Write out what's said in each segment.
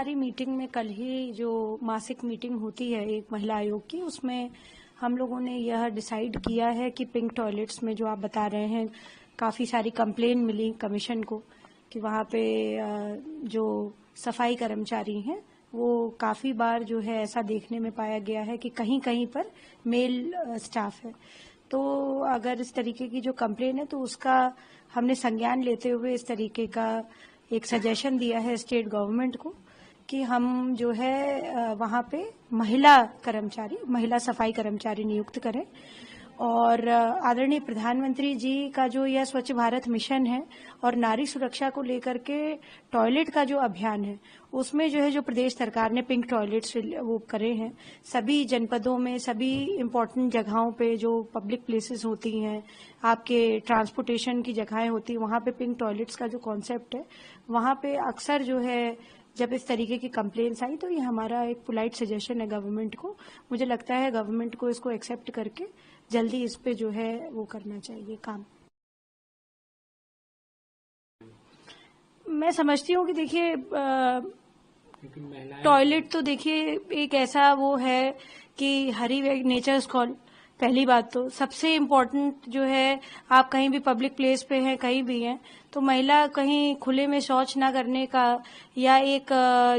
हमारी मीटिंग में कल ही जो मासिक मीटिंग होती है एक महिला आयोग की, उसमें हम लोगों ने यह डिसाइड किया है कि पिंक टॉयलेट्स में जो आप बता रहे हैं काफ़ी सारी कंप्लेन मिली कमीशन को कि वहाँ पे जो सफाई कर्मचारी हैं वो काफ़ी बार जो है ऐसा देखने में पाया गया है कि कहीं कहीं पर मेल स्टाफ है। तो अगर इस तरीके की जो कंप्लेन है तो उसका हमने संज्ञान लेते हुए इस तरीके का एक सजेशन दिया है स्टेट गवर्नमेंट को कि हम जो है वहाँ पे महिला सफाई कर्मचारी नियुक्त करें। और आदरणीय प्रधानमंत्री जी का जो यह स्वच्छ भारत मिशन है और नारी सुरक्षा को लेकर के टॉयलेट का जो अभियान है उसमें जो है जो प्रदेश सरकार ने पिंक टॉयलेट्स वो करे हैं सभी जनपदों में, सभी इम्पोर्टेंट जगहों पे जो पब्लिक प्लेसेस होती हैं, आपके ट्रांसपोर्टेशन की जगहें होती हैं, वहाँ पे पिंक टॉयलेट्स का जो कॉन्सेप्ट है वहाँ पे अक्सर जो है जब इस तरीके की कंप्लेंट्स आई तो ये हमारा एक पोलाइट सजेशन है गवर्नमेंट को। मुझे लगता है गवर्नमेंट को इसको एक्सेप्ट करके जल्दी इस पे जो है वो करना चाहिए काम। मैं समझती हूँ कि देखिए टॉयलेट तो देखिए एक ऐसा वो है कि हरी नेचर्स कॉल, पहली बात तो सबसे इम्पोर्टेंट जो है आप कहीं भी पब्लिक प्लेस पे हैं कहीं भी हैं तो महिला कहीं खुले में शौच ना करने का या एक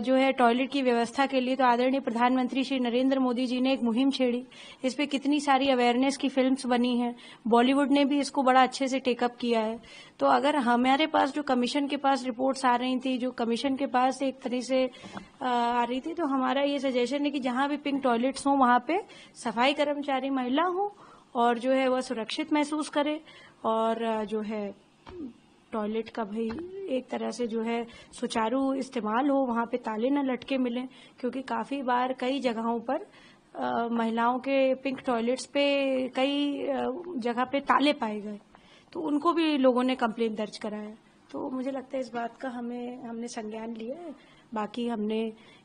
जो है टॉयलेट की व्यवस्था के लिए तो आदरणीय प्रधानमंत्री श्री नरेंद्र मोदी जी ने एक मुहिम छेड़ी। इस पे कितनी सारी अवेयरनेस की फिल्म्स बनी हैं, बॉलीवुड ने भी इसको बड़ा अच्छे से टेकअप किया है। तो अगर हमारे पास जो कमीशन के पास रिपोर्ट्स आ रही थी, जो कमीशन के पास एक तरह से आ रही थी, तो हमारा ये सजेशन है कि जहां भी पिंक टॉयलेट्स हों वहां पे सफाई कर्मचारी महिला हो और जो है वह सुरक्षित महसूस करे और जो है टॉयलेट का भाई एक तरह से जो है सुचारू इस्तेमाल हो, वहां पे ताले न लटके मिलें, क्योंकि काफी बार कई जगहों पर महिलाओं के पिंक टॉयलेट्स पे कई जगह पे ताले पाए गए तो उनको भी लोगों ने कंप्लेंट दर्ज कराया। तो मुझे लगता है इस बात का हमने संज्ञान लिया है। बाकी हमने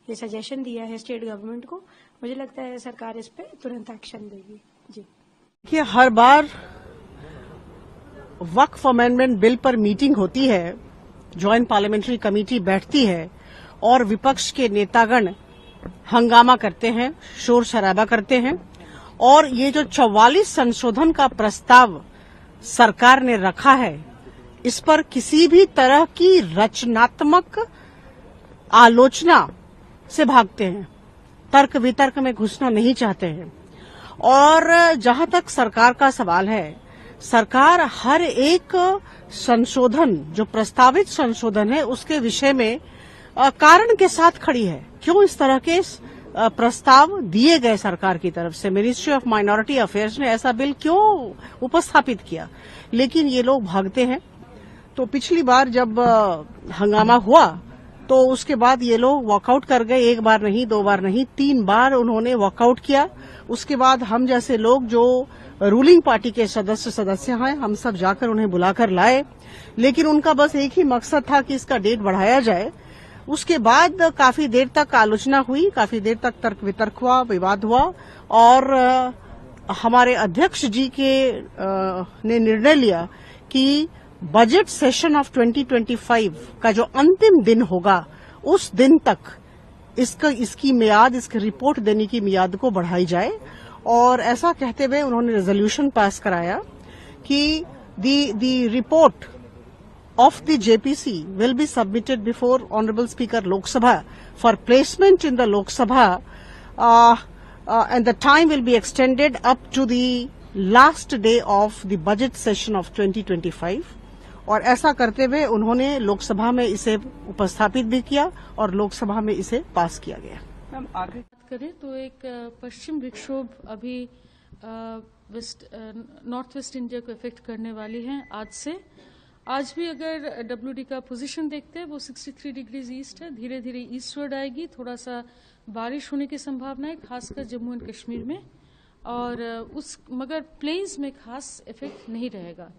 ये सजेशन दिया है स्टेट गवर्नमेंट को, मुझे लगता है सरकार इस पे तुरंत एक्शन देगी। जी देखिए, हर बार वक्फ अमेंडमेंट बिल पर मीटिंग होती है, ज्वाइंट पार्लियामेंट्री कमेटी बैठती है और विपक्ष के नेतागण हंगामा करते हैं, शोर शराबा करते हैं और ये जो 44 संशोधन का प्रस्ताव सरकार ने रखा है इस पर किसी भी तरह की रचनात्मक आलोचना से भागते हैं, तर्क वितर्क में घुसना नहीं चाहते हैं। और जहां तक सरकार का सवाल है, सरकार हर एक संशोधन जो प्रस्तावित संशोधन है उसके विषय में कारण के साथ खड़ी है। क्यों इस तरह के प्रस्ताव दिए गए सरकार की तरफ से, मिनिस्ट्री ऑफ माइनॉरिटी अफेयर्स ने ऐसा बिल क्यों उपस्थापित किया, लेकिन ये लोग भागते हैं। तो पिछली बार जब हंगामा हुआ तो उसके बाद ये लोग वॉकआउट कर गए, एक बार नहीं, दो बार नहीं, 3 बार उन्होंने वॉकआउट किया। उसके बाद हम जैसे लोग जो रूलिंग पार्टी के सदस्य हैं, हम सब जाकर उन्हें बुलाकर लाए, लेकिन उनका बस एक ही मकसद था कि इसका डेट बढ़ाया जाए। उसके बाद काफी देर तक आलोचना हुई, काफी देर तक तर्क वितर्क हुआ, विवाद हुआ और हमारे अध्यक्ष जी ने निर्णय लिया कि बजट सेशन ऑफ 2025 का जो अंतिम दिन होगा उस दिन तक इसकी मियाद, इसकी रिपोर्ट देने की मियाद को बढ़ाई जाए। और ऐसा कहते हुए उन्होंने रेजोल्यूशन पास कराया कि दी report of the JPC will be submitted before Honorable Speaker Lok Sabha for placement in the Lok Sabha and the time will be extended up to the last day of the budget session of 2025। और ऐसा करते हुए उन्होंने लोकसभा में इसे उपस्थापित भी किया और लोकसभा में इसे पास किया गया। मैम आगे बात करें तो एक पश्चिम विक्षोभ अभी नॉर्थ वेस्ट इंडिया को इफेक्ट करने वाली है आज भी अगर WD का पोजीशन देखते हैं वो 63 डिग्रीज ईस्ट है, धीरे धीरे ईस्टवर्ड आएगी, थोड़ा सा बारिश होने की संभावना है खासकर जम्मू एंड कश्मीर में और मगर प्लेन्स में खास इफेक्ट नहीं रहेगा।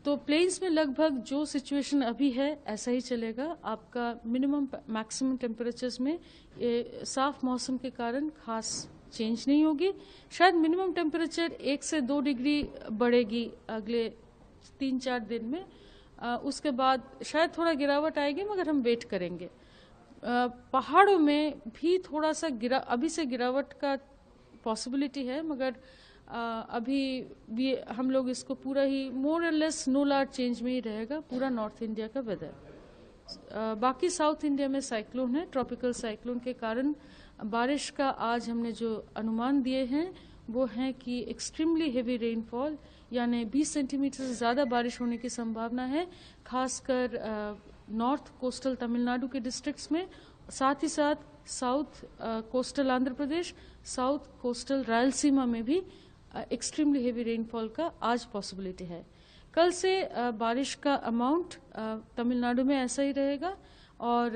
तो प्लेन्स में लगभग जो सिचुएशन अभी है ऐसा ही चलेगा। आपका मिनिमम मैक्सिमम टेम्परेचर्स में साफ मौसम के कारण खास चेंज नहीं होगी। शायद मिनिमम टेम्परेचर 1 से 2 डिग्री बढ़ेगी अगले 3-4 दिन में, उसके बाद शायद थोड़ा गिरावट आएगी मगर हम वेट करेंगे। पहाड़ों में भी थोड़ा सा अभी से गिरावट का पॉसिबिलिटी है, मगर अभी भी हम लोग इसको पूरा ही मोर और लेस नो लार्ज चेंज में ही रहेगा पूरा नॉर्थ इंडिया का वेदर। बाकी साउथ इंडिया में साइक्लोन है, ट्रॉपिकल साइक्लोन के कारण बारिश का आज हमने जो अनुमान दिए हैं वो है कि एक्सट्रीमली हेवी रेनफॉल यानी 20 सेंटीमीटर से ज़्यादा बारिश होने की संभावना है, खासकर नॉर्थ कोस्टल तमिलनाडु के डिस्ट्रिक्ट्स में, साथ ही साथ south coastal Andhra Pradesh, south coastal Rayalaseema में भी एक्सट्रीमली हेवी रेनफॉल का आज पॉसिबिलिटी है। कल से बारिश का अमाउंट तमिलनाडु में ऐसा ही रहेगा और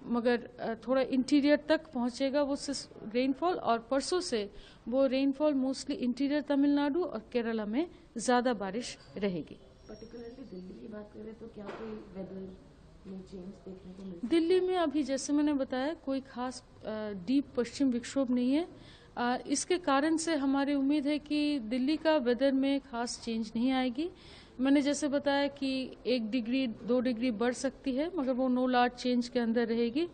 मगर थोड़ा इंटीरियर तक पहुंचेगा वो रेनफॉल, और परसों से वो रेनफॉल मोस्टली इंटीरियर तमिलनाडु और केरला में ज्यादा बारिश रहेगी। पर्टिकुलरली दिल्ली की बात करें तो क्या कोई वेदर में चेंज देखने को मिलता है? दिल्ली में अभी जैसे मैंने बताया कोई खास डीप पश्चिम विक्षोभ नहीं है। इसके कारण से हमारी उम्मीद है कि दिल्ली का वेदर में खास चेंज नहीं आएगी। मैंने जैसे बताया कि 1 डिग्री 2 डिग्री बढ़ सकती है, मगर वो नो लार्ज चेंज के अंदर रहेगी।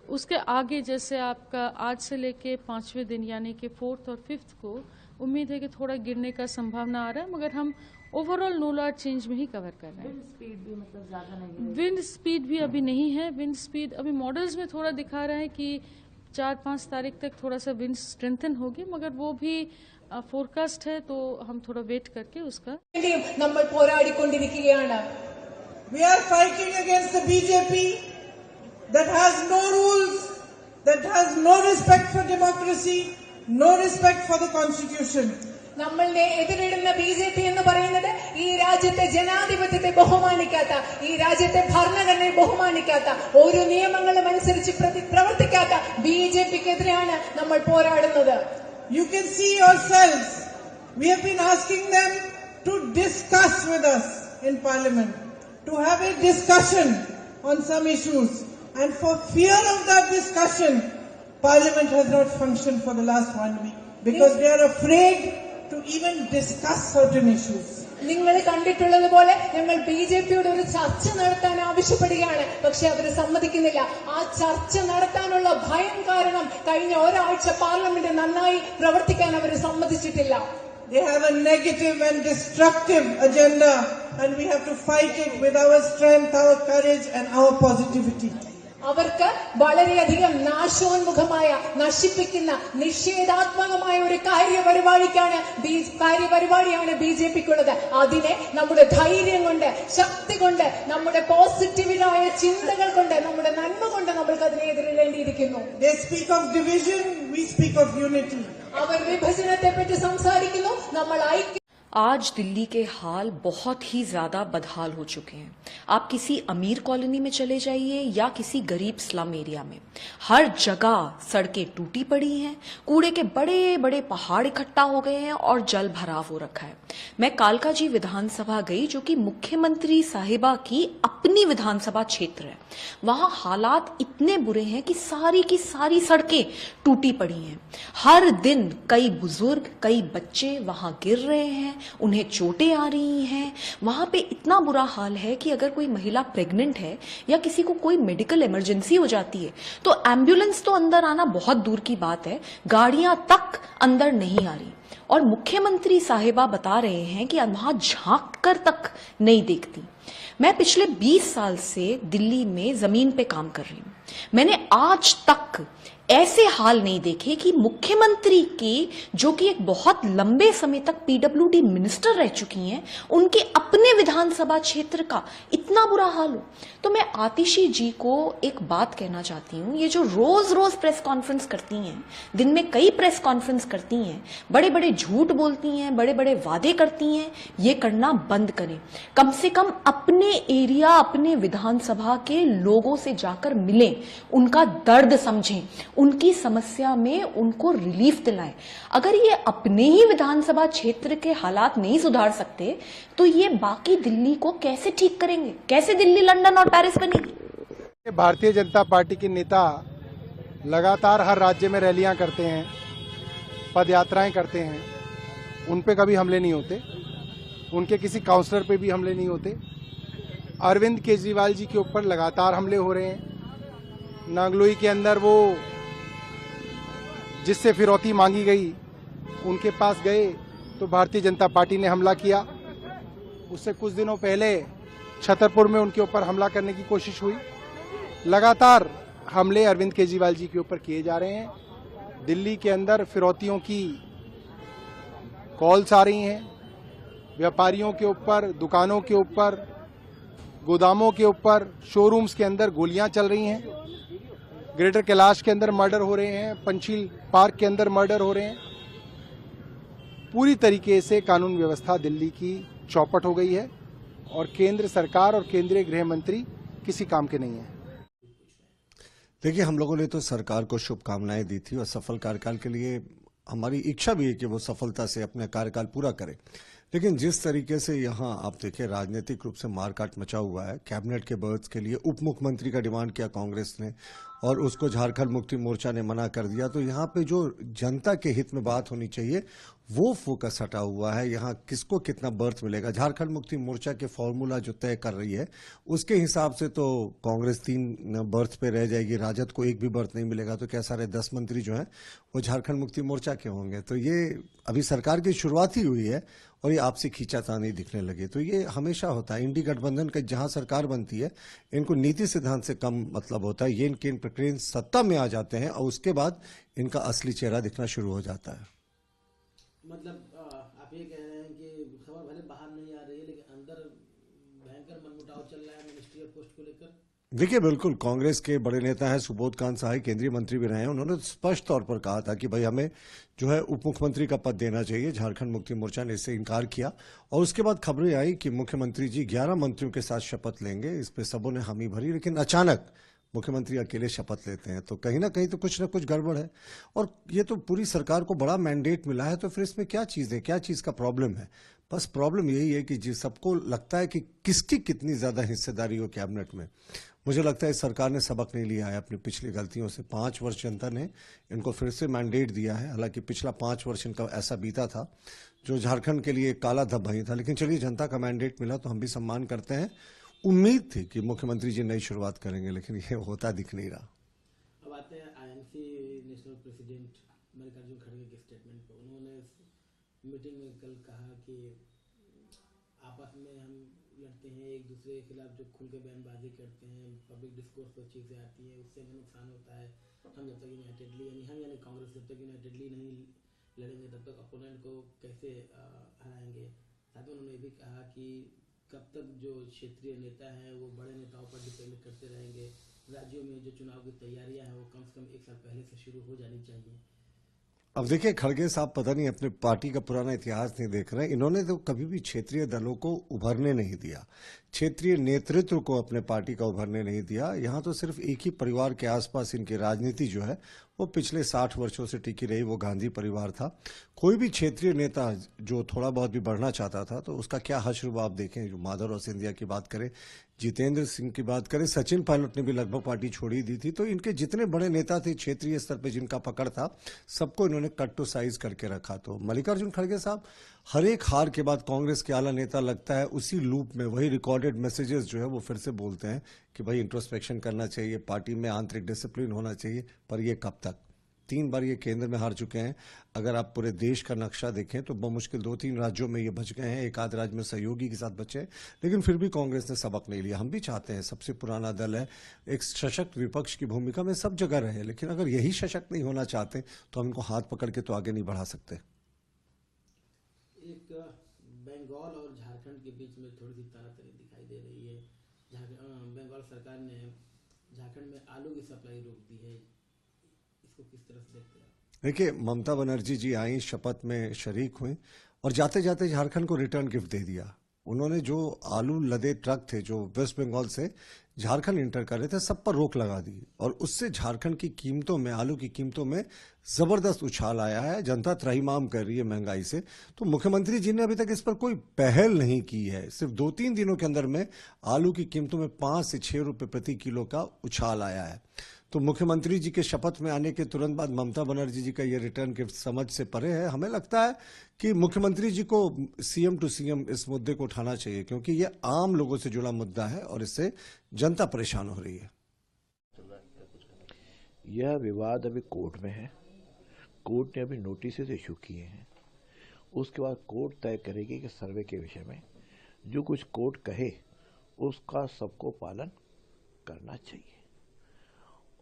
उसके आगे जैसे आपका आज से लेके 5वें दिन यानी कि 4th और 5th को उम्मीद है कि थोड़ा गिरने का संभावना आ रहा है, मगर हम ओवरऑल नो लार्ज चेंज में ही कवर कर रहे हैं। विंड स्पीड भी मतलब ज्यादा नहीं है? विंड स्पीड भी अभी नहीं है। विंड स्पीड अभी मॉडल्स में थोड़ा दिखा रहा है कि 4-5 तारीख तक थोड़ा सा विंड स्ट्रेंथन होगी, मगर वो भी फोरकास्ट है, तो हम थोड़ा वेट करके उसका നമ്മൾ പോരാടിക്കൊണ്ടിരിക്കുകയാണ്. We are fighting against the BJP that has no rules, that has no respect for democracy, no respect for the constitution. നമ്മളുടെ എതിരിടുന്ന ബിജെപി എന്ന് പറയുന്നത് ഈ രാജ്യത്തെ ജനാധിപത്യത്തെ ബഹുമാനിക്കാത്ത, ഈ രാജ്യത്തെ ഭരണഘടനയെ ബഹുമാനിക്കാത്ത, ഓരോ നിയമങ്ങളും അനുസരിച്ച് പ്രവർത്തിക്കാത്ത ബിജെപിക്കെതിരെയാണ് നമ്മൾ പോരാടുന്നത്. You can see yourselves, we have been asking them to discuss with us in Parliament, to have a discussion on some issues, and for fear of that discussion, Parliament has not functioned for the last 1 week because they are afraid to even discuss certain issues. നിങ്ങൾ കണ്ടിട്ടുള്ളതുപോലെ ഞങ്ങൾ ബിജെപിയോട് ഒരു ചർച്ച നടത്താൻ ആവശ്യപ്പെടുകയാണ്, പക്ഷെ അവർ സമ്മതിക്കുന്നില്ല. ആ ചർച്ച നടത്താനുള്ള ഭയം കാരണം കഴിഞ്ഞ ഒരാഴ്ച പാർലമെന്റ് നന്നായി പ്രവർത്തിക്കാൻ അവർ സമ്മതിച്ചിട്ടില്ല. They have a negative and destructive agenda, and we have to fight it with our strength, our courage, and our positivity. അവർക്ക് വളരെയധികം നാശോന്മുഖമായ, നശിപ്പിക്കുന്ന, നിഷേധാത്മകമായ ഒരു കാര്യപരിപാടിയാണ് ബിജെപിക്കുള്ളത്. അതിനെ നമ്മുടെ ധൈര്യം കൊണ്ട്, ശക്തി കൊണ്ട്, നമ്മുടെ പോസിറ്റീവായ ചിന്തകൾ കൊണ്ട്, നമ്മുടെ നന്മ കൊണ്ട് നമ്മൾക്ക് അതിനെ എതിരിടേണ്ടിയിരിക്കുന്നു. They speak of division, we speak of unity. അവർ വിഭജനത്തെ പറ്റി സംസാരിക്കുന്നു, നമ്മൾ ഐക്യ. आज दिल्ली के हाल बहुत ही ज्यादा बदहाल हो चुके हैं। आप किसी अमीर कॉलोनी में चले जाइए या किसी गरीब स्लम एरिया में, हर जगह सड़कें टूटी पड़ी हैं, कूड़े के बड़े बड़े पहाड़ इकट्ठा हो गए हैं और जल भराव हो रखा है। मैं कालकाजी विधानसभा गई, जो कि मुख्यमंत्री साहिबा की अपनी विधानसभा क्षेत्र है। वहां हालात इतने बुरे हैं कि सारी की सारी सड़कें टूटी पड़ी हैं। हर दिन कई बुजुर्ग, कई बच्चे वहां गिर रहे हैं, उन्हें चोटें आ रही हैं। वहां पे इतना बुरा हाल है कि अगर कोई महिला प्रेग्नेंट है या किसी को कोई मेडिकल इमरजेंसी हो जाती है तो एम्बुलेंस तो अंदर आना बहुत दूर की बात है, गाड़ियां तक अंदर नहीं आ रही। और मुख्यमंत्री साहिबा बता रहे हैं कि वहां झांक कर तक नहीं देखती। मैं पिछले 20 साल से दिल्ली में जमीन पे काम कर रही हूं। मैंने आज तक ऐसे हाल नहीं देखे कि मुख्यमंत्री की, जो कि एक बहुत लंबे समय तक पीडब्ल्यूडी मिनिस्टर रह चुकी हैं, उनके अपने विधानसभा क्षेत्र का इतना बुरा हाल हो। तो मैं आतिशी जी को एक बात कहना चाहती हूं, ये जो रोज रोज प्रेस कॉन्फ्रेंस करती हैं, दिन में कई प्रेस कॉन्फ्रेंस करती हैं, बड़े बड़े झूठ बोलती हैं, बड़े बड़े वादे करती हैं, ये करना बंद करें। कम से कम अपने एरिया, अपने विधानसभा के लोगों से जाकर मिलें, उनका दर्द समझें, उनकी समस्या में उनको रिलीफ दिलाएं। अगर ये अपने ही विधानसभा क्षेत्र के हालात नहीं सुधार सकते तो ये बाकी दिल्ली को कैसे ठीक करेंगे? कैसे दिल्ली लंदन और पेरिस बनेगी? भारतीय जनता पार्टी के नेता लगातार हर राज्य में रैलियां करते हैं, पद यात्राएं करते हैं, उन पे कभी हमले नहीं होते, उनके किसी काउंसलर पे भी हमले नहीं होते। अरविंद केजरीवाल जी के ऊपर लगातार हमले हो रहे हैं, नागलोई के अंदर वो जिससे फिरौती मांगी गई उनके पास गए तो भारतीय जनता पार्टी ने हमला किया। उससे कुछ दिनों पहले छतरपुर में उनके ऊपर हमला करने की कोशिश हुई। लगातार हमले अरविंद केजरीवाल जी के ऊपर किए जा रहे हैं। दिल्ली के अंदर फिरौतियों की कॉल्स आ रही हैं, व्यापारियों के ऊपर, दुकानों के ऊपर, गोदामों के ऊपर, शोरूम्स के अंदर गोलियां चल रही हैं। ग्रेटर कैलाश के अंदर मर्डर हो रहे हैं, पंचशील पार्क के अंदर मर्डर हो रहे हैं। पूरी तरीके से कानून व्यवस्था दिल्ली की चौपट हो गई है और केंद्र सरकार और केंद्रीय गृह मंत्री किसी काम के नहीं है। देखिए, हम लोगों ने तो सरकार को शुभकामनाएं दी थी और सफल कार्यकाल के लिए हमारी इच्छा भी है कि वो सफलता से अपना कार्यकाल पूरा करे। लेकिन जिस तरीके से यहाँ आप देखिए राजनीतिक रूप से मारकाट मचा हुआ है, कैबिनेट के बर्थ के लिए उप मुख्यमंत्री का डिमांड किया कांग्रेस ने और उसको झारखंड मुक्ति मोर्चा ने मना कर दिया। तो यहाँ पे जो जनता के हित में बात होनी चाहिए वो फोकस हटा हुआ है। यहाँ किसको कितना बर्थ मिलेगा, झारखंड मुक्ति मोर्चा के फॉर्मूला जो तय कर रही है उसके हिसाब से तो कांग्रेस 3 बर्थ पे रह जाएगी, राजद को 1 भी बर्थ नहीं मिलेगा। तो क्या सारे 10 मंत्री जो हैं वो झारखंड मुक्ति मोर्चा के होंगे? तो ये अभी सरकार की शुरुआत ही हुई है और ये आपसी खींचातानी दिखने लगे। तो ये हमेशा होता है, इंडी गठबंधन का जहां सरकार बनती है इनको नीति सिद्धांत से कम मतलब होता है। ये इनके प्रक्रिया सत्ता में आ जाते हैं और उसके बाद इनका असली चेहरा दिखना शुरू हो जाता है। मतलब आप ये कह रहे हैं कि खबर भले बाहर नहीं आ रही है लेकिन अंदर भयंकर मनमुटाव चल रहा है मिनिस्ट्री ऑफ पोस्ट को लेकर। देखिए, बिल्कुल कांग्रेस के बड़े नेता हैं सुबोध कांत सहाय, केंद्रीय मंत्री भी रहे हैं। उन्होंने स्पष्ट तौर पर कहा था कि भाई हमें जो है उप मुख्यमंत्री का पद देना चाहिए। झारखंड मुक्ति मोर्चा ने इससे इनकार किया और उसके बाद खबरें आई कि मुख्यमंत्री जी 11 मंत्रियों के साथ शपथ लेंगे। इस पे सबों ने हामी भरी, लेकिन अचानक मुख्यमंत्री अकेले शपथ लेते हैं। तो कहीं ना कहीं तो कुछ ना कुछ गड़बड़ है और ये तो पूरी सरकार को बड़ा मैंडेट मिला है। तो फिर इसमें क्या चीज़ है, क्या चीज़ का प्रॉब्लम है? बस प्रॉब्लम यही है कि जिस सबको लगता है कि किसकी कितनी ज़्यादा हिस्सेदारी हो कैबिनेट में। मुझे लगता है सरकार ने सबक नहीं लिया है अपनी पिछली गलतियों से। 5 वर्ष जनता ने इनको फिर से मैंडेट दिया है। हालांकि पिछला 5 वर्ष इनका ऐसा बीता था जो झारखंड के लिए काला धब्बा ही था, लेकिन चलिए जनता का मैंडेट मिला तो हम भी सम्मान करते हैं। उम्मीद थी कि मुख्यमंत्री जी नई शुरुआत करेंगे, लेकिन ये होता दिख नहीं रहा। अब आते हैं आईएनसी नेशनल प्रेसिडेंट मल्लिकार्जुन खड़गे के स्टेटमेंट पर। उन्होंने मीटिंग में कल कहा कि आपस में हम लड़ते हैं, एक दूसरे के खिलाफ जो खुल के बयानबाजी करते हैं, पब्लिक डिस्कोर्स पर चीज़ें आती हैं, उससे हमें नुकसान होता है। हम जब तक यूनाइटेडली यानी कांग्रेस जब तक यूनाइटेडली नहीं लड़ेंगे तब तक अपोनेंट को कैसे हराएंगे। साथ ही उन्होंने ये भी कहा कि कब तक जो क्षेत्रीय नेता हैं वो बड़े नेताओं पर डिपेंड करते रहेंगे। राज्यों में जो चुनाव की तैयारियां हैं वो कम से कम 1 साल पहले से शुरू हो जानी चाहिए। अब देखिए, खड़गे साहब पता नहीं अपने पार्टी का पुराना इतिहास नहीं देख रहे हैं। इन्होंने तो कभी भी क्षेत्रीय दलों को उभरने नहीं दिया, क्षेत्रीय नेतृत्व को अपने पार्टी का उभरने नहीं दिया। यहाँ तो सिर्फ एक ही परिवार के आसपास इनकी राजनीति जो है वो पिछले 60 वर्षों से टिकी रही, वो गांधी परिवार था। कोई भी क्षेत्रीय नेता जो थोड़ा बहुत भी बढ़ना चाहता था तो उसका क्या हश्र आप देखें। जो माधवराव सिंधिया की बात करें, जितेंद्र सिंह की बात करें, सचिन पायलट ने भी लगभग पार्टी छोड़ी दी थी। तो इनके जितने बड़े नेता थे क्षेत्रीय स्तर पे जिनका पकड़ था, सबको इन्होंने कट टू साइज करके रखा। तो मल्लिकार्जुन खड़गे साहब हर एक हार के बाद कांग्रेस के आला नेता लगता है उसी लूप में वही रिकॉर्डेड मैसेजेस जो है वो फिर से बोलते हैं कि भाई इंट्रोस्पेक्शन करना चाहिए, पार्टी में आंतरिक डिसिप्लिन होना चाहिए। पर ये कब तक? 3 बार ये केंद्र में हार चुके हैं। अगर आप पूरे देश का नक्शा देखें तो बमुश्किल 2-3 राज्यों में ये बच गए हैं, एक आध राज्य में सहयोगी के साथ बचे, लेकिन फिर भी कांग्रेस ने सबक नहीं लिया। हम भी चाहते हैं, सबसे पुराना दल है, एक सशक्त विपक्ष की भूमिका में सब जगह रहे, लेकिन अगर यही सशक्त नहीं होना चाहते तो हम इनको हाथ पकड़ के तो आगे नहीं बढ़ा सकते। एक बंगाल और झारखंड के बीच में थोड़ी सी तानातनी दिखाई दे रही है। बंगाल सरकार ने झारखंड में आलू की सप्लाई रोक दी है, इसको किस तरह से देखते हैं? देखिए, ममता बनर्जी जी आई, शपथ में शरीक हुई और जाते जाते झारखंड को रिटर्न गिफ्ट दे दिया। उन्होंने जो आलू लदे ट्रक थे जो वेस्ट बंगाल से झारखंड इंटर कर रहे थे, सब पर रोक लगा दी और उससे झारखंड की कीमतों में, आलू की कीमतों में जबरदस्त उछाल आया है। जनता त्राहिमाम कर रही है महंगाई से। तो मुख्यमंत्री जी ने अभी तक इस पर कोई पहल नहीं की है। सिर्फ 2-3 दिनों के अंदर में आलू की कीमतों में 5 से 6 रुपए प्रति किलो का उछाल आया है। तो मुख्यमंत्री जी के शपथ में आने के तुरंत बाद ममता बनर्जी जी का ये रिटर्न गिफ्ट समझ से परे है। हमें लगता है कि मुख्यमंत्री जी को सीएम टू सीएम इस मुद्दे को उठाना चाहिए, क्योंकि ये आम लोगों से जुड़ा मुद्दा है और इससे जनता परेशान हो रही है। यह विवाद अभी कोर्ट में है। कोर्ट ने अभी नोटिस इशू किए हैं। उसके बाद कोर्ट तय करेगी कि सर्वे के विषय में जो कुछ कोर्ट कहे उसका सबको पालन करना चाहिए।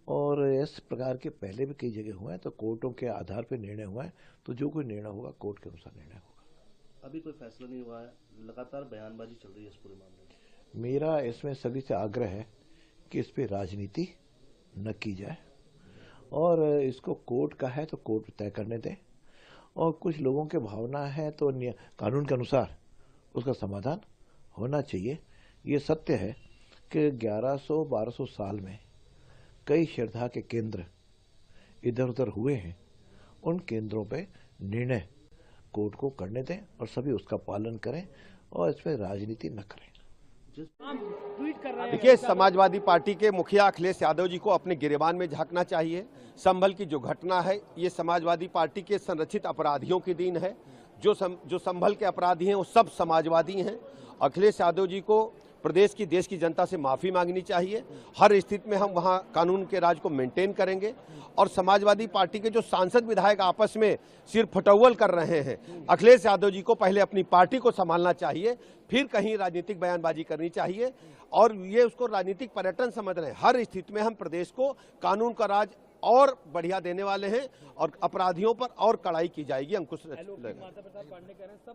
और इस प्रकार के पहले भी कई जगह हुए हैं, तो कोर्टों के आधार पर निर्णय हुआ है, तो जो कोई निर्णय होगा कोर्ट के अनुसार निर्णय होगा। अभी कोई फैसला नहीं हुआ है, लगातार बयानबाजी चल रही है इस पूरे मामले में। मेरा इसमें सभी से आग्रह है कि इस पे राजनीति न की जाए और इसको कोर्ट का है तो कोर्ट तय करने दें, और कुछ लोगों के भावना है तो कानून के अनुसार उसका समाधान होना चाहिए। ये सत्य है कि 1100-1200 साल में कई श्रद्धा के केंद्र इधर उधर हुए हैं। उन केंद्रों पे निर्णय कोर्ट को करने दें और सभी उसका पालन करें और इसमें राजनीति न करें। देखिए, समाजवादी पार्टी के मुखिया अखिलेश यादव जी को अपने गिरेबान में झांकना चाहिए। संभल की जो घटना है ये समाजवादी पार्टी के संरक्षित अपराधियों की देन है। जो संभल के अपराधी हैं वो सब समाजवादी हैं। अखिलेश यादव जी को प्रदेश की, देश की जनता से माफी मांगनी चाहिए। हर स्थिति में हम वहां कानून के राज को मेंटेन करेंगे। और समाजवादी पार्टी के जो सांसद विधायक आपस में सिर फटौवल कर रहे हैं, अखिलेश यादव जी को पहले अपनी पार्टी को संभालना चाहिए, फिर कहीं राजनीतिक बयानबाजी करनी चाहिए। और ये उसको राजनीतिक पर्यटन समझ रहे हैं। हर स्थिति में हम प्रदेश को कानून का राज और बढ़िया देने वाले हैं और अपराधियों पर और कड़ाई की जाएगी। अंकुश सब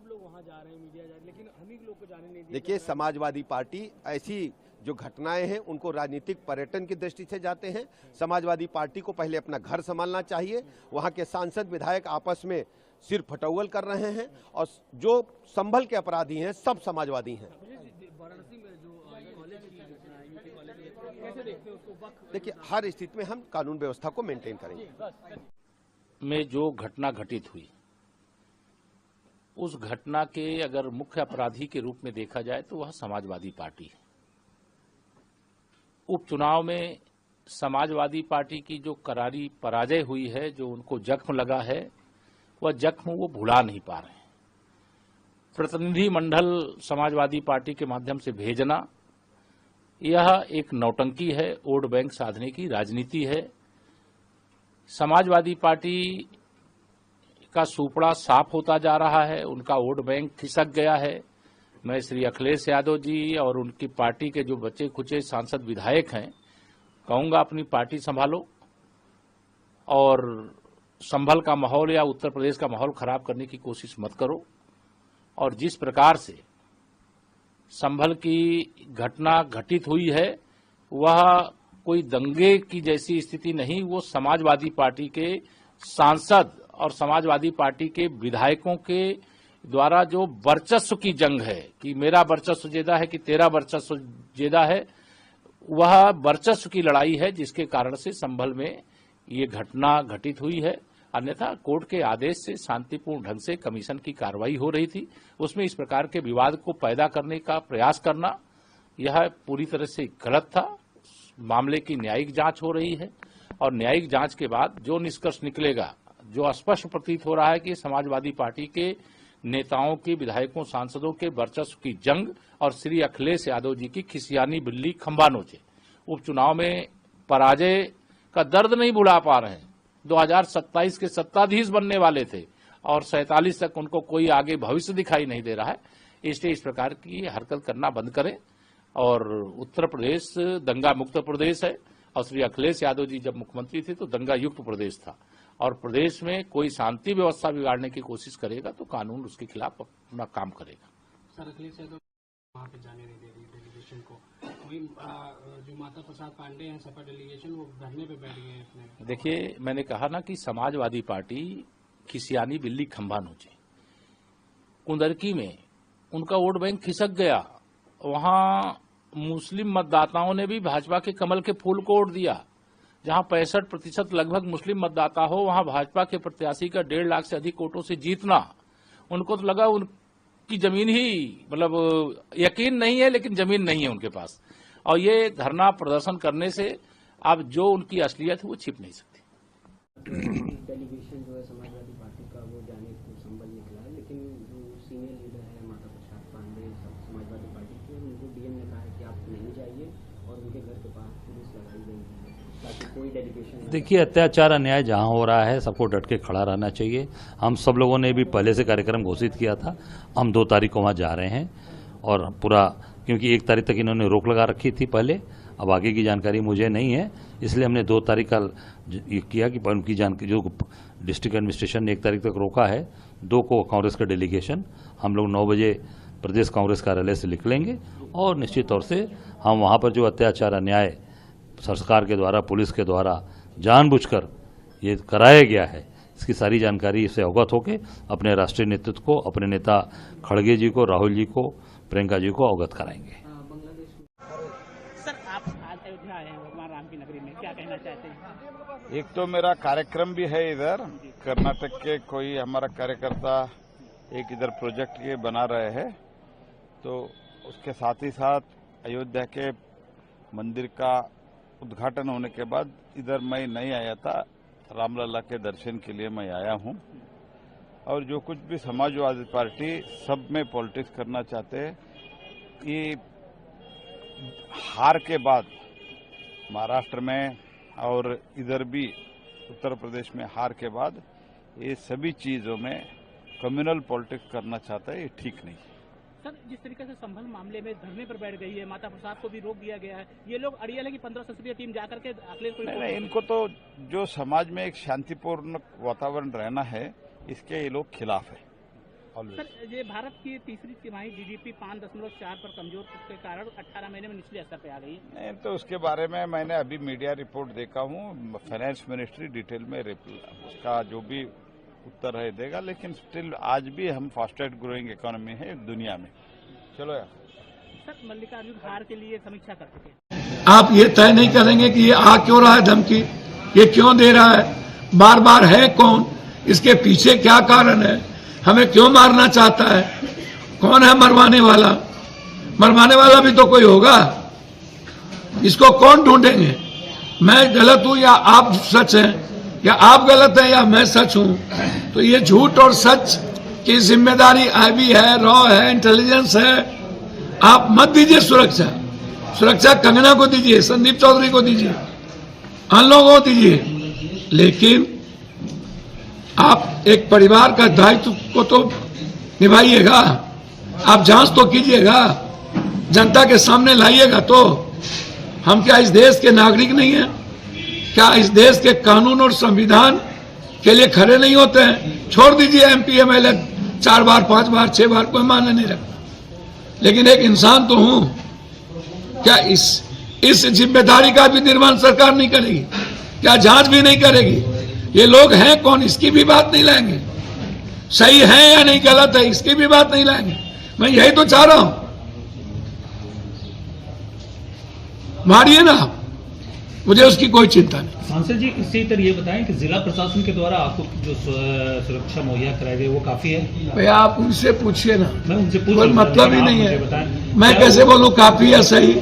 लोग वहां जा रहे हैं, मीडिया जा रही है, लेकिन हम ही लोग को जाने नहीं। देखिए, समाजवादी पार्टी ऐसी जो घटनाएं हैं उनको राजनीतिक पर्यटन की दृष्टि से जाते हैं। समाजवादी पार्टी को पहले अपना घर संभालना चाहिए। वहां के सांसद विधायक आपस में सिर फटौवल कर रहे हैं और जो संभल के अपराधी हैं सब समाजवादी हैं। देखिए, हर स्थिति में हम कानून व्यवस्था को मेंटेन करेंगे। में जो घटना घटित हुई, उस घटना के अगर मुख्य अपराधी के रूप में देखा जाए तो वह समाजवादी पार्टी है। उपचुनाव में समाजवादी पार्टी की जो करारी पराजय हुई है, जो उनको जख्म लगा है, वह जख्म वो भुला नहीं पा रहे हैं। प्रतिनिधि मंडल समाजवादी पार्टी के माध्यम से भेजना यह एक नौटंकी है, वोट बैंक साधने की राजनीति है। समाजवादी पार्टी का सुपड़ा साफ होता जा रहा है, उनका वोट बैंक खिसक गया है। मैं श्री अखिलेश यादव जी और उनकी पार्टी के जो बचे खुचे सांसद विधायक हैं, कहूंगा अपनी पार्टी संभालो और संभल का माहौल या उत्तर प्रदेश का माहौल खराब करने की कोशिश मत करो। और जिस प्रकार से संभल की घटना घटित हुई है वह कोई दंगे की जैसी स्थिति नहीं, वो समाजवादी पार्टी के सांसद और समाजवादी पार्टी के विधायकों के द्वारा जो वर्चस्व की जंग है कि मेरा वर्चस्व ज्यादा है कि तेरा वर्चस्व ज्यादा है, वह वर्चस्व की लड़ाई है जिसके कारण से संभल में ये घटना घटित हुई है। अन्यथा कोर्ट के आदेश से शांतिपूर्ण ढंग से कमीशन की कार्रवाई हो रही थी। उसमें इस प्रकार के विवाद को पैदा करने का प्रयास करना यह पूरी तरह से गलत था। मामले की न्यायिक जांच हो रही है और न्यायिक जांच के बाद जो निष्कर्ष निकलेगा, जो स्पष्ट प्रतीत हो रहा है कि समाजवादी पार्टी के नेताओं के, विधायकों, सांसदों के वर्चस्व की जंग और श्री अखिलेश यादव जी की खिसियानी बिल्ली खंबा नोचे उपचुनाव में पराजय का दर्द नहीं भुला पा रहे हैं। 2027 के सत्ताधीश बनने वाले थे और 47 तक उनको कोई आगे भविष्य दिखाई नहीं दे रहा है। इसलिए इस प्रकार की हरकत करना बंद करें। और उत्तर प्रदेश दंगा मुक्त प्रदेश है और श्री अखिलेश यादव जी जब मुख्यमंत्री थे तो दंगा युक्त प्रदेश था और प्रदेश में कोई शांति व्यवस्था बिगाड़ने की कोशिश करेगा तो कानून उसके खिलाफ अपना काम करेगा। सर, अखिलेश यादव वहाँ पे जाने नहीं दे रही डेलीगेशन को। वही जो माता प्रसाद पांडे हैं सपा डेलीगेशन, वो धरने पे बैठ गए हैं अपने। देखिए, मैंने कहा ना कि समाजवादी पार्टी खिसियानी बिल्ली खंभा नोचे। कुंदरकी में उनका वोट बैंक खिसक गया। वहां मुस्लिम मतदाताओं ने भी भाजपा के कमल के फूल को वोट दिया। जहां 65% लगभग मुस्लिम मतदाता हो, वहां भाजपा के प्रत्याशी का 1.5 लाख से अधिक वोटों से जीतना, उनको तो लगा उनकी जमीन ही, मतलब यकीन नहीं है लेकिन जमीन नहीं है उनके पास। और ये धरना प्रदर्शन करने से अब जो उनकी असलियत है वो छिप नहीं सकती। डेलीगेशन जो है समाजवादी पार्टी का वो जाने को संभल निकला है, लेकिन जो सीनियर लीडर है माता प्रसाद पांडे समाजवादी पार्टी के, उनको डीएम ने कहा है कि आप नहीं जाइए और उनके घर के पास पुलिस लगाई गई है। कोई डेलीगेशन? देखिए, अत्याचार अन्याय जहां हो रहा है सबको डट के खड़ा रहना चाहिए। हम सब लोगों ने भी पहले से कार्यक्रम घोषित किया था। हम 2 तारीख को वहां जा रहे हैं और पूरा, क्योंकि 1 तारीख तक इन्होंने रोक लगा रखी थी पहले, अब आगे की जानकारी मुझे नहीं है, इसलिए हमने 2 तारीख का ये किया कि उनकी जानकारी जो डिस्ट्रिक्ट एडमिनिस्ट्रेशन ने 1 तारीख तक रोका है, 2 को कांग्रेस का डेलीगेशन हम लोग 9 बजे प्रदेश कांग्रेस कार्यालय से निकलेंगे और निश्चित तौर से हम वहां पर जो अत्याचार अन्याय सरकार के द्वारा, पुलिस के द्वारा जानबूझकर ये कराया गया है, इसकी सारी जानकारी से अवगत होकर अपने राष्ट्रीय नेतृत्व को, अपने नेता खड़गे जी को, राहुल जी को, प्रियंका जी को अवगत कराएंगे। सर, आप आज अयोध्या आए हैं भगवान राम की नगरी में, क्या कहना चाहते हैं? एक तो मेरा कार्यक्रम भी है इधर, कर्नाटक के कोई हमारा कार्यकर्ता एक इधर प्रोजेक्ट ये बना रहे हैं, तो उसके साथ ही साथ अयोध्या के मंदिर का उद्घाटन होने के बाद इधर मैं नहीं आया था, रामलला के दर्शन के लिए मैं आया हूं। और जो कुछ भी समाजवादी पार्टी सब में पॉलिटिक्स करना चाहते हैं, ये हार के बाद महाराष्ट्र में और इधर भी उत्तर प्रदेश में हार के बाद ये सभी चीजों में कम्युनल पॉलिटिक्स करना चाहता है, ये ठीक नहीं। सर, जिस तरीके से संभल मामले में धरने पर बैठ गई है, माता प्रसाद को भी रोक दिया गया है, ये लोग अड़ियल है कि 15 संसदीय टीम जाकर के अखिलेश को नहीं, इनको तो जो समाज में एक शांतिपूर्ण वातावरण रहना है, इसके ये लोग खिलाफ है। सर, ये भारत की तीसरी तिमाही जीडीपी 5.4 पर कमजोर के कारण 18 महीने में निचले स्तर पर आ गई। नहीं, तो उसके बारे में मैंने अभी मीडिया रिपोर्ट देखा हूँ, फाइनेंस मिनिस्ट्री डिटेल में उसका जो भी उत्तर है देगा, लेकिन स्टिल आज भी हम फास्टेस्ट ग्रोइंग इकोनॉमी है दुनिया में। चलो यार। सर, मल्लिकार्जुन हार के लिए समीक्षा कर चुके, आप ये तय नहीं करेंगे कि ये आ क्यों रहा है धमकी, ये क्यों दे रहा है, बार बार है कौन, इसके पीछे क्या कारण है, हमें क्यों मारना चाहता है, कौन है मरवाने वाला? मरवाने वाला भी तो कोई होगा, इसको कौन ढूंढेंगे? मैं गलत हूं या आप सच हैं, या आप गलत हैं या मैं सच हूं? तो ये झूठ और सच की जिम्मेदारी आईबी है, रॉ है, इंटेलिजेंस है। आप मत दीजिए सुरक्षा, सुरक्षा कंगना को दीजिए, संदीप चौधरी को दीजिए, अन्य लोगों को दीजिए, लेकिन आप एक परिवार का दायित्व को तो निभाइएगा, आप जांच तो कीजिएगा, जनता के सामने लाइएगा। तो हम क्या इस देश के नागरिक नहीं हैं? क्या इस देश के कानून और संविधान के लिए खड़े नहीं होते हैं? छोड़ दीजिए एमपी एमएलए 4 बार 5 बार 6 बार, कोई मान्य नहीं रखता, लेकिन एक इंसान तो हूं, क्या इस जिम्मेदारी का भी निर्वहन सरकार नहीं करेगी? क्या जांच भी नहीं करेगी? ये लोग हैं कौन, इसकी भी बात नहीं लाएंगे? सही है या नहीं गलत है, इसकी भी बात नहीं लाएंगे? मैं यही तो चाह रहा हूं, मारिए ना, मुझे उसकी कोई चिंता नहीं। सांसद जी, इसी तरह ये बताएं कि जिला प्रशासन के द्वारा आपको जो सुरक्षा मुहैया कराई गई वो काफी है? भैया आप उनसे पूछिए ना, मैं उनसे पूछ, कोई मतलब ही नहीं है। मैं कैसे बोलूं काफी है सही?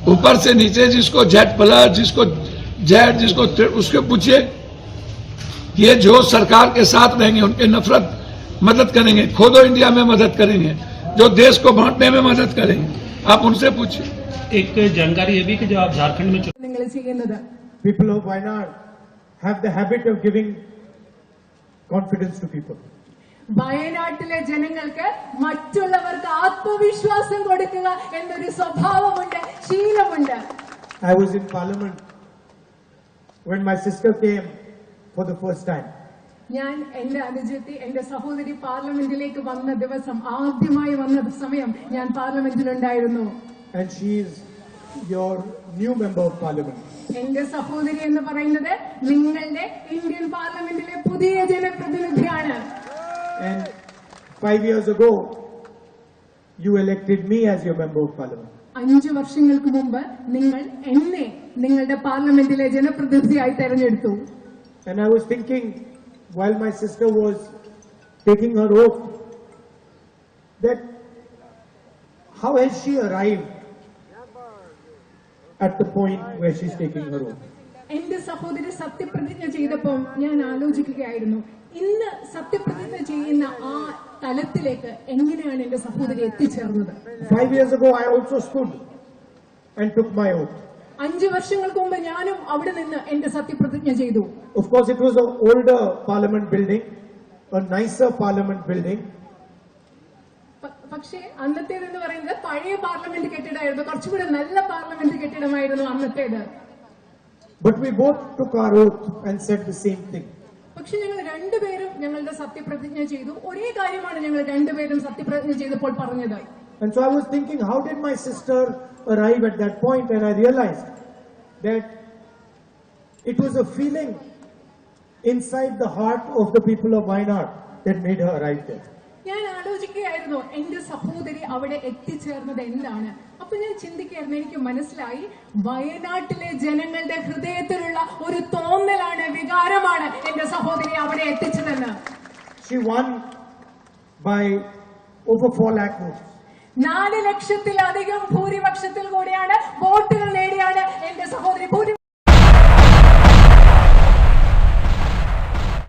ऊपर से नीचे जिसको जेड प्लस, जिसको जेड, जिसको उसके पूछिए। ये जो सरकार के साथ रहेंगे उनके नफरत मदद करेंगे, खोदो इंडिया में मदद करेंगे, जो देश को बांटने में मदद करेंगे, आप उनसे पूछिए। एक जानकारी ये भी कि जो आप झारखंड में people of Wayanad have the habit of giving confidence to people. വയനാട്ടിലെ ജനങ്ങൾക്ക് മറ്റുള്ളവർക്ക് ആത്മവിശ്വാസം കൊടുക്കുക എന്നൊരു സ്വഭാവമുണ്ട്, ശീലമുണ്ട്. I was in Parliament when my sister came for the first time. ഞാൻ എന്റെ അനുജത്തി, എന്റെ സഹോദരി പാർലമെന്റിലേക്ക് വന്ന ദിവസം, ആദ്യമായി വന്ന സമയം ഞാൻ പാർലമെന്റിലുണ്ടായിരുന്നു. And she is your new member of Parliament. എന്റെ സഹോദരി എന്ന് പറയുന്നത് നിങ്ങളുടെ ഇന്ത്യൻ പാർലമെന്റിലെ പുതിയ ജനപ്രതിനിധിയാണ്. And 5 years ago, you elected me as your member of Parliament. 5 വർഷങ്ങൾക്ക് മുമ്പ് നിങ്ങൾ എന്നെ നിങ്ങളുടെ പാർലമെന്റിലെ ജനപ്രതിനിധിയായി തെരഞ്ഞെടുത്തു. And I was thinking, while my sister was taking her oath, that how has she arrived at the point where she's taking her oath? എന്റെ സഹോദരി സത്യപ്രതിജ്ഞ ചെയ്തപ്പോൾ ഞാൻ ആലോചിക്കുകയായിരുന്നു, ഇന്ന് സത്യപ്രതിജ്ഞ ചെയ്യുന്ന ആ തലത്തിലേക്ക് എങ്ങനെയാണ് എന്റെ സഹോദരി എത്തിച്ചേർന്നത്. 5 years ago I also stood and took my oath. 5 വർഷങ്ങൾക്ക് മുമ്പ് ഞാനും അവിടെ നിന്ന് എന്റെ സത്യപ്രതിജ്ഞ ചെയ്തു. Of course, it was an older parliament building, a nicer parliament building. പക്ഷേ അന്നത്തേതെന്ന് പറയുന്നത് പഴയ പാർലമെന്റ് കെട്ടിടമായിരുന്നു, കുറച്ചുകൂടെ നല്ല parliament കെട്ടിടമായിരുന്നു അന്നത്തേത്. But we both took our oath and said the same thing. പക്ഷെ ഞങ്ങൾ രണ്ടുപേരും ഞങ്ങളുടെ സത്യപ്രതിജ്ഞ ചെയ്തു. ഒരേ കാര്യമാണ് ഞങ്ങൾ രണ്ടുപേരും സത്യപ്രതിജ്ഞ ചെയ്തപ്പോൾ പറഞ്ഞത്. And so I was thinking, how did my sister arrive at that point? And I realized that it was a feeling inside the heart of the people of Wayanad that made her arrive there. ഞാൻ ആലോചിക്കുകയായിരുന്നു എന്റെ സഹോദരി അവിടെ എത്തിച്ചേർന്നത് എന്താണ്. അപ്പൊ ഞാൻ ചിന്തിക്കുകയായിരുന്നു, എനിക്ക് മനസ്സിലായി വയനാട്ടിലെ ജനങ്ങളുടെ ഹൃദയത്തിലുള്ള ഒരു തോന്നലാണ്, വികാരമാണ് എന്റെ സഹോദരി അവിടെ എത്തിച്ചതെന്ന്. She won by over 4 lakh votes. 4 ലക്ഷത്തിലധികം ഭൂരിപക്ഷത്തിൽ കൂടി